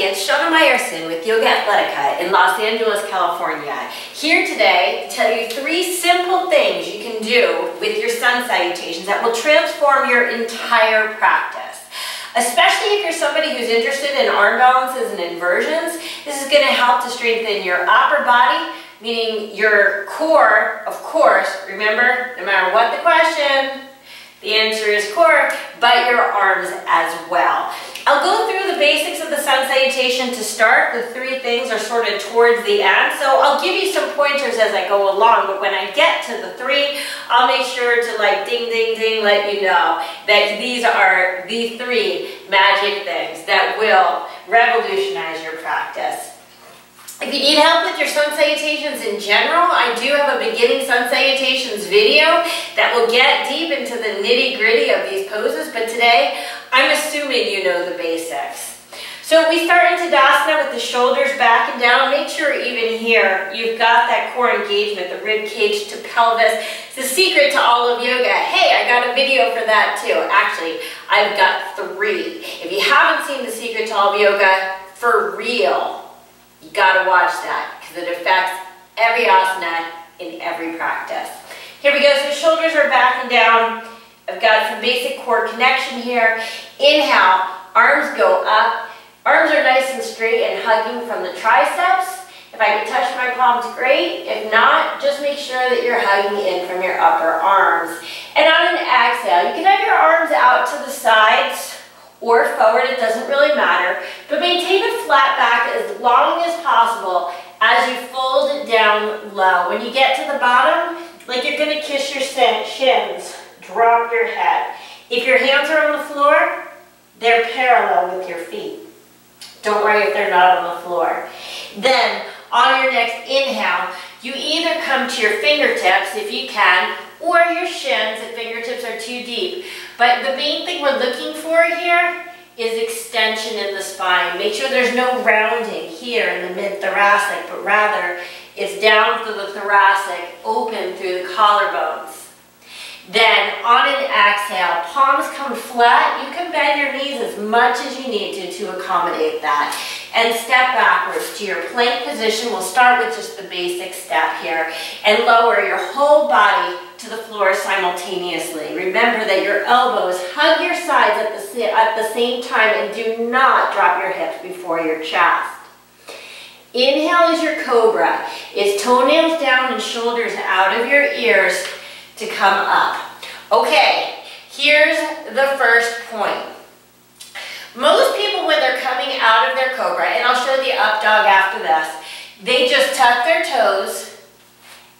it's Shana Meyerson with YOGAthletica in Los Angeles, California. Here today to tell you 3 simple things you can do with your sun salutations that will transform your entire practice. Especially if you're somebody who's interested in arm balances and inversions, this is going to help to strengthen your upper body, meaning your core, of course. Remember, no matter what the question, the answer is core, but your arms as well. I'll go through the basics of the sun salutation to start. The 3 things are sort of towards the end, so I'll give you some pointers as I go along, but when I get to the 3, I'll make sure to like ding, ding, ding, let you know that these are the 3 magic things that will revolutionize your practice. If you need help with your sun salutations in general, I do have a beginning sun salutations video that will get deep into the nitty-gritty of these poses, but today I'm assuming you know the basics. So we start in Tadasana with the shoulders back and down. Make sure even here you've got that core engagement, the rib cage to pelvis. It's the secret to all of yoga. Hey, I got a video for that too. Actually, I've got 3. If you haven't seen the secret to all of yoga, for real, you gotta watch that because it affects every asana in every practice. Here we go, so shoulders are back and down. I've got some basic core connection here. Inhale, arms go up. Arms are nice and straight and hugging from the triceps. If I can touch my palms, great. If not, just make sure that you're hugging in from your upper arms. And on an exhale, you can have your arms out to the sides or forward, it doesn't really matter, but maintain a flat back as long as possible as you fold it down low. When you get to the bottom, like you're going to kiss your shins, drop your head. If your hands are on the floor, they're parallel with your feet. Don't worry if they're not on the floor. Then, on your next inhale, you either come to your fingertips if you can, or your shins if fingertips are too deep. But the main thing we're looking for here is extension in the spine. Make sure there's no rounding here in the mid-thoracic, but rather it's down through the thoracic, open through the collarbones. Then on an exhale, palms come flat. You can bend your knees as much as you need to accommodate that. And step backwards to your plank position. We'll start with just the basic step here and lower your whole body to the floor simultaneously. Remember that your elbows hug your sides at the same time and do not drop your hips before your chest. Inhale is your cobra. It's toenails down and shoulders out of your ears to come up. Okay, here's the first point. Most people when they're coming out of their cobra, and I'll show the up dog after this, they just tuck their toes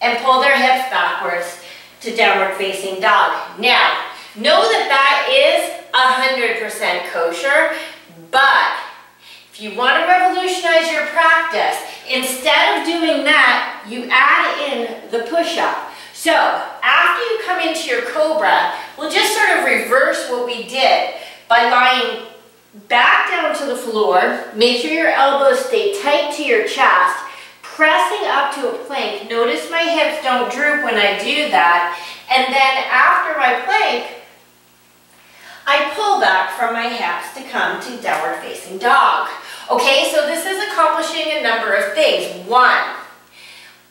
and pull their hips backwards to downward facing dog. Now, know that that is 100% kosher, but if you want to revolutionize your practice, instead of doing that, you add in the push-up. So, after you come into your cobra, we'll just sort of reverse what we did by lying back down to the floor. Make sure your elbows stay tight to your chest, pressing up to a plank. Notice my hips don't droop when I do that. And then after my plank, I pull back from my hips to come to downward facing dog. Okay, so this is accomplishing a number of things. 1,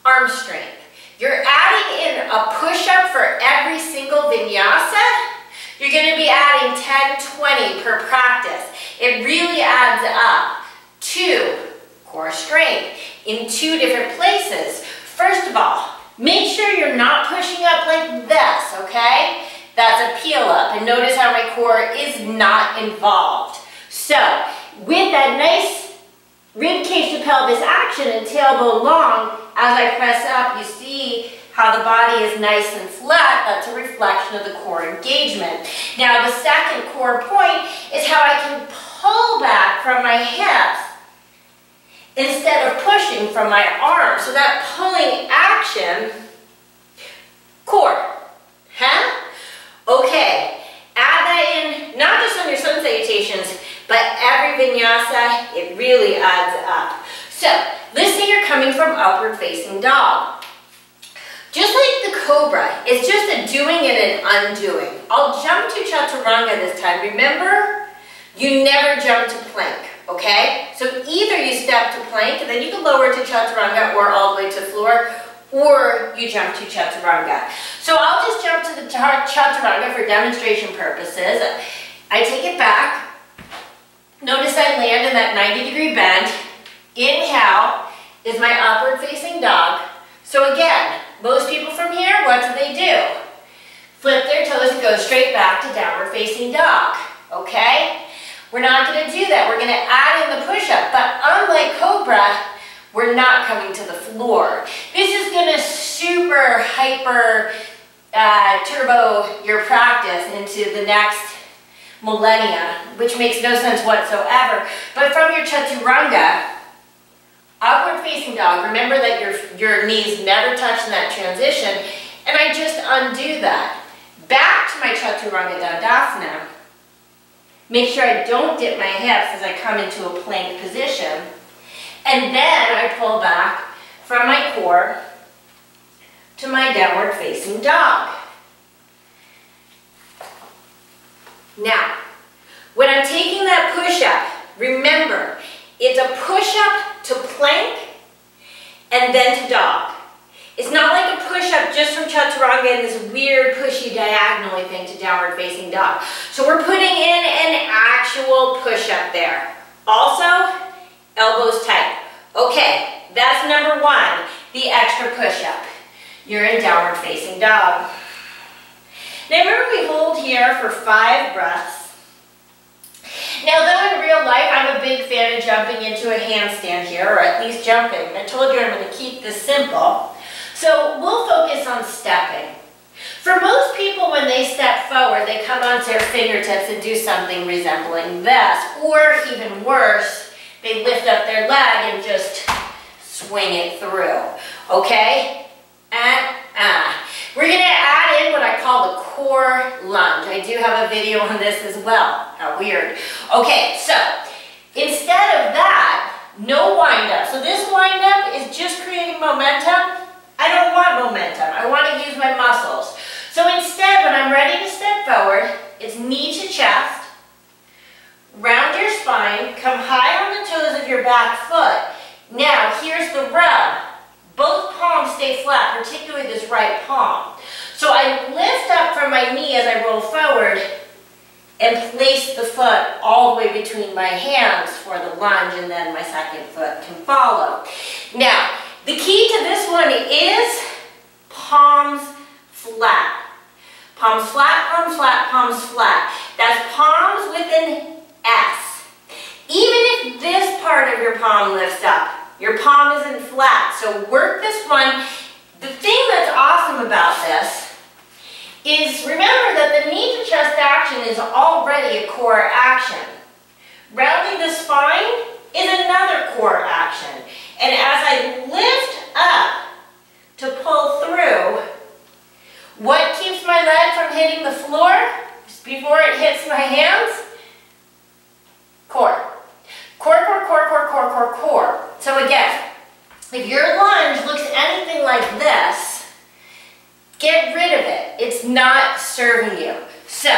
arm strength. You're adding in a push-up for every single vinyasa. You're going to be adding 10, 20 per practice. It really adds up. 2, core strength in 2 different places. First of all, make sure you're not pushing up like this, okay? That's a peel up. And notice how my core is not involved. So, with that nice rib cage to pelvis action and tailbone long, as I press up, you see how the body is nice and flat. That's a reflection of the core engagement. Now, the second core point is how I can pull back from my hips instead of pushing from my arms. So that pulling action, core, huh? Okay, add that in, not just on your sun salutations, but every vinyasa, it really adds up. So, let's say you're coming from upward facing dog. Just like the cobra, it's just a doing and an undoing. I'll jump to chaturanga this time. Remember, you never jump to plank, okay? so either you step to plank, and then you can lower to chaturanga or all the way to floor, or you jump to chaturanga. So I'll just jump to the chaturanga for demonstration purposes. I take it back. Notice I land in that 90-degree bend. Inhale is my upward facing dog. So again, most people from here, what do? Flip their toes and go straight back to downward facing dog, okay? We're not gonna do that. We're gonna add in the push-up, but unlike Cobra, we're not coming to the floor. This is gonna super hyper turbo your practice into the next millennia, which makes no sense whatsoever. But from your chaturanga, upward facing dog, remember that your knees never touch in that transition, and I just undo that. Back to my chaturanga dandasana. Make sure I don't dip my hips as I come into a plank position. And then I pull back from my core to my downward facing dog. Now, when I'm taking that push-up, remember, it's a push-up to plank and then to dog. It's not like a push-up just from chaturanga and this weird pushy diagonally thing to downward facing dog. So we're putting in an actual push-up there. Also, elbows tight. Okay, that's number one, the extra push-up. You're in downward facing dog. Now remember we hold here for 5 breaths. Now though in real life I'm a big fan of jumping into a handstand here, or at least jumping. I told you I'm going to keep this simple. So we'll focus on stepping. For most people when they step forward, they come onto their fingertips and do something resembling this. Or even worse, they lift up their leg and just swing it through. Okay? We're going to add in what I call the core lunge. I do have a video on this as well. How weird. Okay, so instead of that, no wind up. So this wind up is just creating momentum. I don't want momentum. I want to use my muscles. So instead, when I'm ready to step forward, it's knee to chest, round your spine, come high on the toes of your back foot. Now, here's the rub. Both palms stay flat, particularly this right palm. So I lift up from my knee as I roll forward and place the foot all the way between my hands for the lunge, and then my second foot can follow. Now, the key to this one is palms flat. Palms flat, palms flat, palms flat. That's palms with an S. Even if this part of your palm lifts up, your palm isn't flat. So work this one. The thing that's awesome about this is remember that the knee to chest action is already a core action. Rounding the spine is another core action. And as I lift up to pull through, what keeps my leg from hitting the floor just before it hits my hands? Core. Core, core, core, core, core, core, core. So again, if your lunge looks anything like this, get rid of it. It's not serving you. So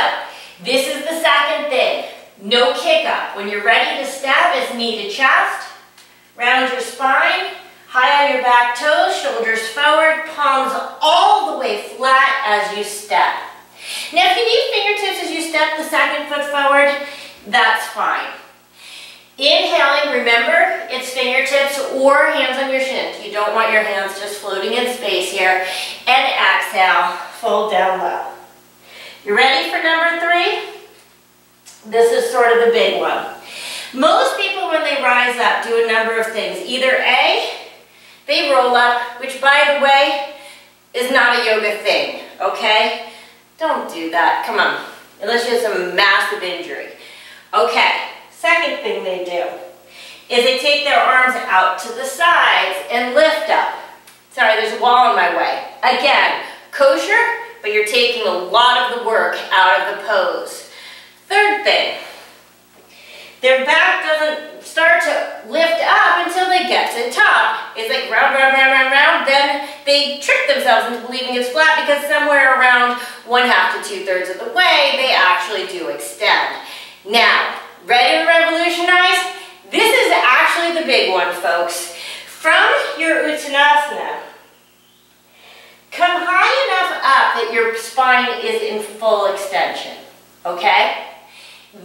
this is the second thing. No kick up. When you're ready to step, it's knee to chest. Round your spine, high on your back toes, shoulders forward, palms all the way flat as you step. Now if you need fingertips as you step the second foot forward, that's fine. Inhaling, remember, it's fingertips or hands on your shins. You don't want your hands just floating in space here. And exhale, fold down low. You ready for number 3? This is sort of the big one. Most people when they rise up do a number of things. Either A, they roll up, which by the way, is not a yoga thing, okay? Don't do that, come on. Unless you have some massive injury. Okay, second thing they do is they take their arms out to the sides and lift up. Sorry, there's a wall in my way. Again, kosher, but you're taking a lot of the work out of the pose. Third thing, their back doesn't start to lift up until they get to the top. It's like round, round, round, round, round. Then they trick themselves into believing it's flat because somewhere around 1/2 to 2/3 of the way, they actually do extend. Now, ready to revolutionize? This is folks. From your Uttanasana, come high enough up that your spine is in full extension, okay?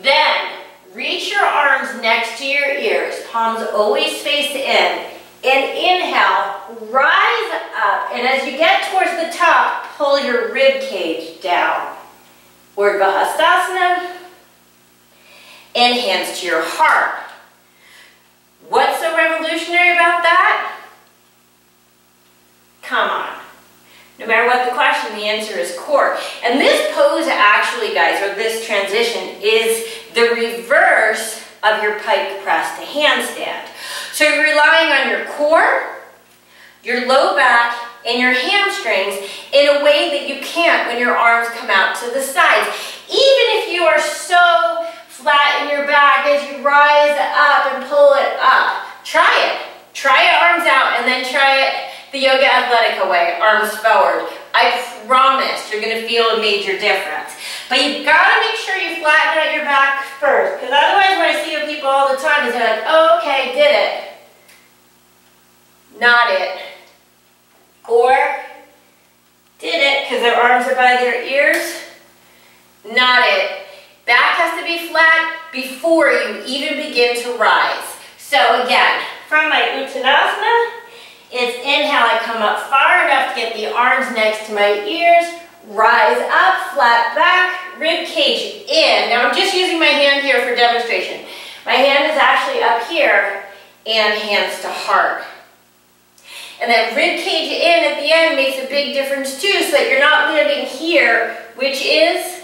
Then, reach your arms next to your ears, palms always face in, and inhale, rise up, and as you get towards the top, pull your rib cage down. Urdhva Hastasana, and hands to your heart. What's so revolutionary about that? Come on. No matter what the question, the answer is core. And this pose actually, guys, or this transition, is the reverse of your pike press to handstand. So you're relying on your core, your low back, and your hamstrings in a way that you can't when your arms come out to the sides. Even if you are so flat in your back as you rise up and pull it up. Try it. Try it arms out and then try it the YOGAthletica way, arms forward. I promise you're going to feel a major difference. But you've got to make sure you flatten out your back first, because otherwise what I see with people all the time is they're like, oh, okay, did it. Not it. Or did it because their arms are by their ears. Not it. Back has to be flat before you even begin to rise. So again, from my Uttanasana, it's inhale, I come up far enough to get the arms next to my ears, rise up, flat back, rib cage in. Now I'm just using my hand here for demonstration. My hand is actually up here and hands to heart. And then rib cage in at the end makes a big difference too, so that you're not landing here, which is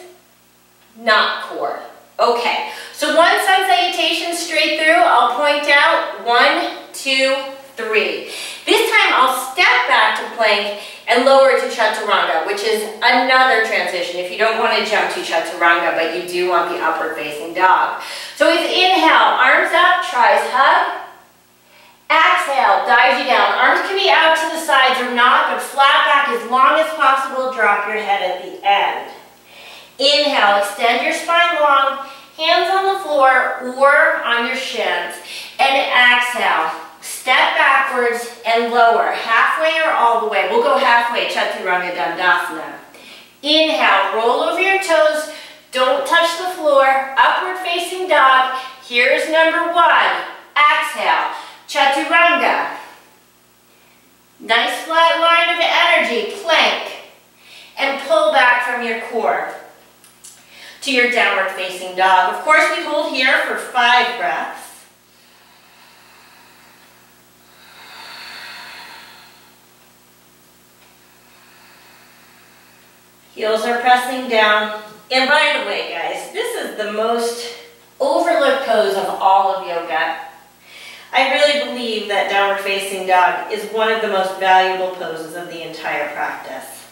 not core. Okay, so one sun salutation straight through. I'll point out 1, 2, 3. This time I'll step back to plank and lower to chaturanga, which is another transition if you don't want to jump to chaturanga, but you do want the upward facing dog. So with inhale, arms up, tries hug. Exhale, dives you down. Arms can be out to the sides or not, but flat back as long as possible. Drop your head at the end. Inhale, extend your spine long, hands on the floor or on your shins. And exhale, step backwards and lower, halfway or all the way. We'll go halfway, Chaturanga Dandasana. Inhale, roll over your toes, don't touch the floor, upward facing dog. Here's number 1. Exhale, Chaturanga. Nice flat line of energy, plank. And pull back from your core to your downward facing dog. Of course, we hold here for 5 breaths. Heels are pressing down. And by the way, guys, this is the most overlooked pose of all of yoga. I really believe that downward facing dog is one of the most valuable poses of the entire practice.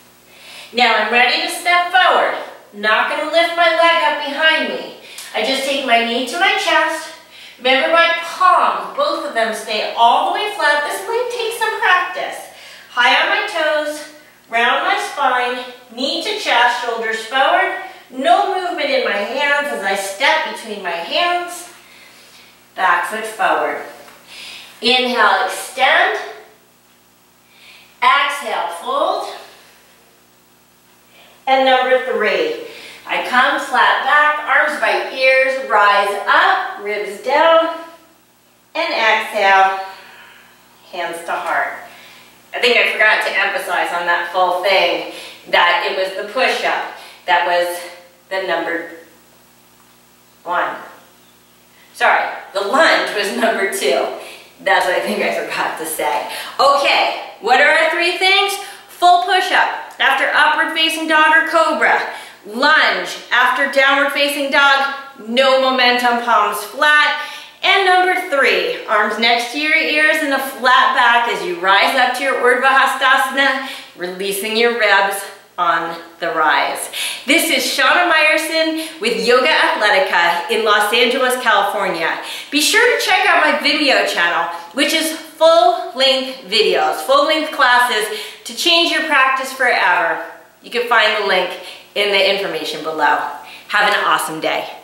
Now I'm ready to step forward. Not going to lift my leg up behind me. I just take my knee to my chest. Remember my palms, both of them stay all the way flat. This might take some practice. High on my toes, round my spine, knee to chest, shoulders forward. No movement in my hands as I step between my hands. Back foot forward. Inhale, extend. Exhale, fold. And number 3, I come flat back, arms by ears, rise up, ribs down, and exhale, hands to heart. I think I forgot to emphasize on that full thing that it was the push-up that was the number 1. Sorry, the lunge was number 2. That's what I think I forgot to say. Okay, what are our 3 things? Full push-up after upward facing dog or cobra. Lunge after downward facing dog, no momentum, palms flat. And number 3, arms next to your ears and a flat back as you rise up to your Urdhva Hastasana, releasing your ribs on the rise. This is Shana Meyerson with YOGAthletica in Los Angeles, California. Be sure to check out my Venmo channel, which is full-length videos, full-length classes to change your practice forever. You can find the link in the information below. Have an awesome day.